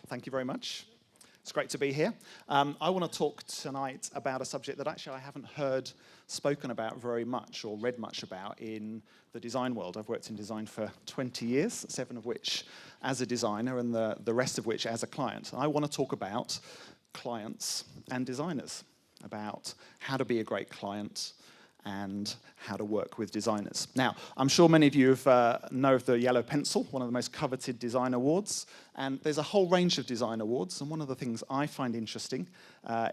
Thank you very much. It's great to be here. I want to talk tonight about a subject that actually I haven't heard spoken about very much or read much about in the design world. I've worked in design for 20 years, 7 of which as a designer and the rest of which as a client. I want to talk about clients and designers, about how to be a great client and how to work with designers. Now, I'm sure many of you know of the Yellow Pencil, one of the most coveted design awards, and there's a whole range of design awards, and one of the things I find interesting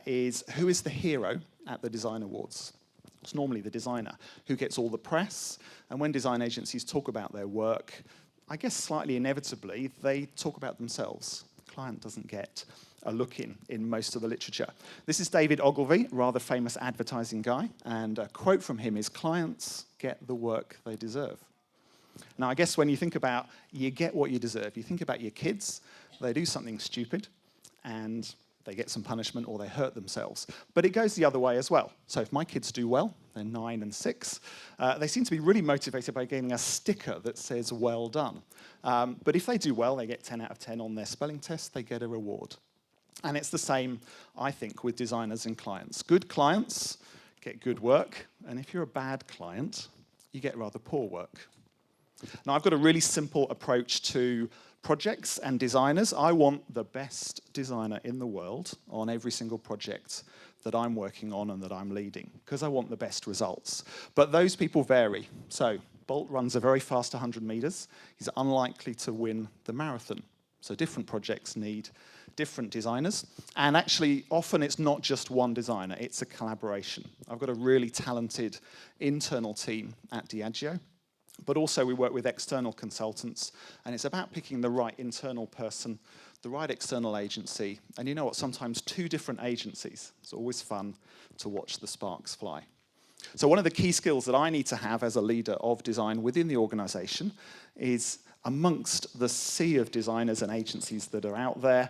is who is the hero at the design awards. It's normally the designer who gets all the press, and when design agencies talk about their work, I guess slightly inevitably, they talk about themselves. The client doesn't get a look in most of the literature. This is David Ogilvy, a rather famous advertising guy, and a quote from him is, "Clients get the work they deserve." Now, I guess when you think about you get what you deserve, you think about your kids, they do something stupid, and they get some punishment or they hurt themselves. But it goes the other way as well. So if my kids do well, they're 9 and 6, they seem to be really motivated by getting a sticker that says, "Well done." But if they do well, they get 10 out of 10 on their spelling test, they get a reward. And it's the same, I think, with designers and clients. Good clients get good work, and if you're a bad client, you get rather poor work. Now, I've got a really simple approach to projects and designers. I want the best designer in the world on every single project that I'm working on and that I'm leading, because I want the best results. But those people vary. So Bolt runs a very fast 100 meters. He's unlikely to win the marathon. So different projects need different designers. And actually, often it's not just one designer, it's a collaboration. I've got a really talented internal team at Diageo, but also we work with external consultants, and it's about picking the right internal person, the right external agency, and you know what, sometimes 2 different agencies. It's always fun to watch the sparks fly. So one of the key skills that I need to have as a leader of design within the organization is, amongst the sea of designers and agencies that are out there,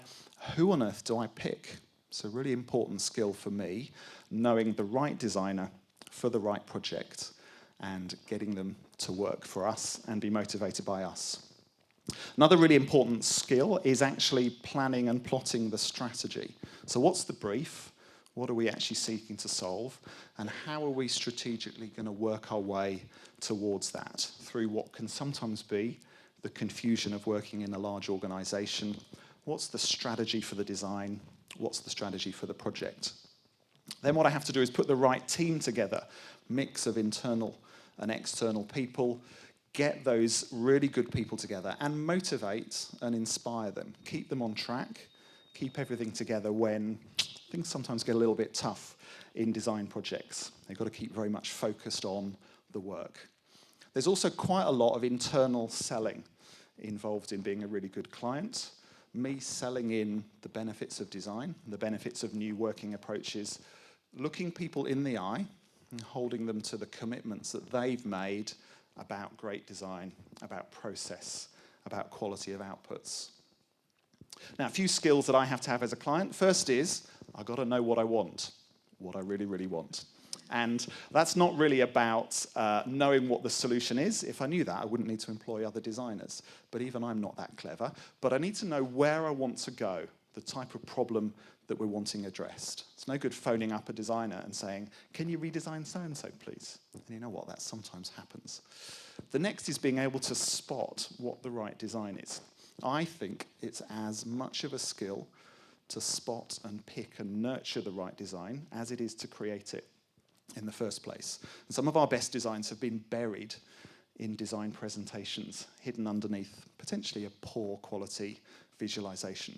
who on earth do I pick? It's a really important skill for me, knowing the right designer for the right project and getting them to work for us and be motivated by us. Another really important skill is actually planning and plotting the strategy. So what's the brief? What are we actually seeking to solve? And how are we strategically going to work our way towards that through what can sometimes be the confusion of working in a large organization? What's the strategy for the design? What's the strategy for the project? Then what I have to do is put the right team together, mix of internal and external people, get those really good people together and motivate and inspire them. Keep them on track, keep everything together when things sometimes get a little bit tough in design projects. They've got to keep very much focused on the work. There's also quite a lot of internal selling involved in being a really good client. Me selling in the benefits of design, the benefits of new working approaches, looking people in the eye and holding them to the commitments that they've made about great design, about process, about quality of outputs. Now, a few skills that I have to have as a client. First is, I've got to know what I want, what I really, really want. And that's not really about knowing what the solution is. If I knew that, I wouldn't need to employ other designers. But even I'm not that clever. But I need to know where I want to go, the type of problem that we're wanting addressed. It's no good phoning up a designer and saying, "Can you redesign so-and-so, please?" And you know what? That sometimes happens. The next is being able to spot what the right design is. I think it's as much of a skill to spot and pick and nurture the right design as it is to create it in the first place. And some of our best designs have been buried in design presentations, hidden underneath potentially a poor quality visualization.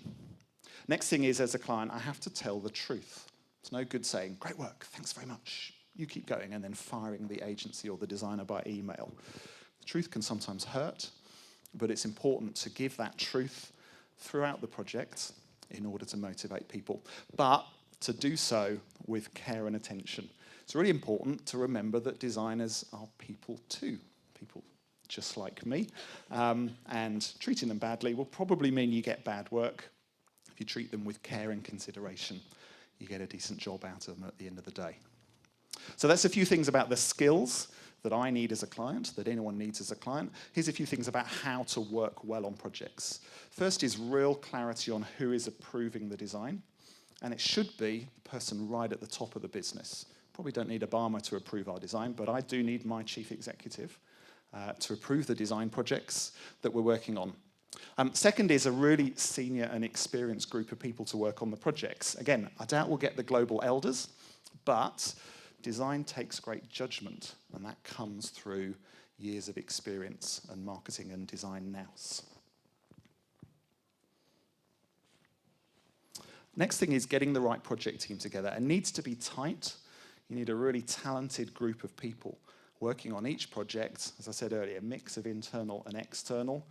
Next thing is, as a client, I have to tell the truth. It's no good saying, "Great work, thanks very much, you keep going," and then firing the agency or the designer by email. The truth can sometimes hurt, but it's important to give that truth throughout the project in order to motivate people, but to do so with care and attention. It's really important to remember that designers are people too, people just like me, and treating them badly will probably mean you get bad work. If you treat them with care and consideration, you get a decent job out of them at the end of the day. So that's a few things about the skills that I need as a client, that anyone needs as a client. Here's a few things about how to work well on projects. First is real clarity on who is approving the design, and it should be the person right at the top of the business. Probably don't need Obama to approve our design, but I do need my chief executive to approve the design projects that we're working on. Second is a really senior and experienced group of people to work on the projects. Again, I doubt we'll get the global elders, but design takes great judgment, and that comes through years of experience and marketing and design nous. Next thing is getting the right project team together. It needs to be tight. You need a really talented group of people working on each project. As I said earlier, a mix of internal and external,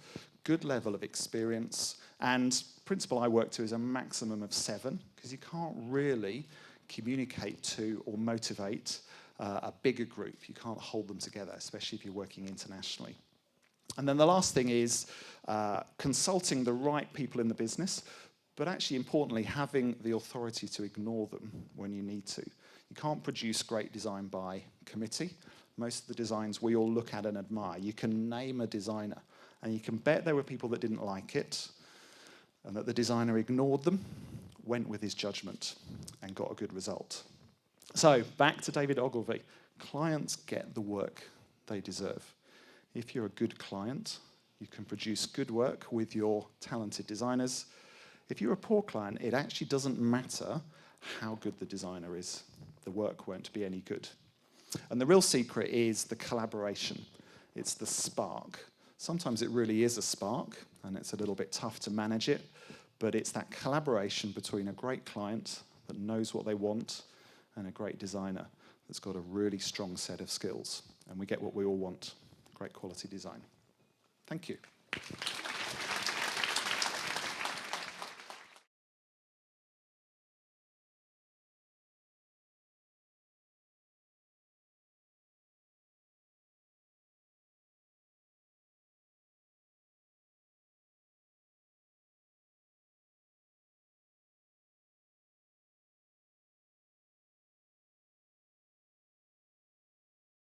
good level of experience, and principle I work to is a maximum of 7, because you can't really communicate to or motivate a bigger group. You can't hold them together, especially if you're working internationally. And then the last thing is consulting the right people in the business, but actually importantly, having the authority to ignore them when you need to. You can't produce great design by committee. Most of the designs we all look at and admire. You can name a designer, and you can bet there were people that didn't like it, and that the designer ignored them, went with his judgment, and got a good result. So, back to David Ogilvy. Clients get the work they deserve. If you're a good client, you can produce good work with your talented designers. If you're a poor client, it actually doesn't matter how good the designer is. The work won't be any good. And the real secret is the collaboration. It's the spark. Sometimes it really is a spark, and it's a little bit tough to manage it, but it's that collaboration between a great client that knows what they want and a great designer that's got a really strong set of skills. And we get what we all want, great quality design. Thank you.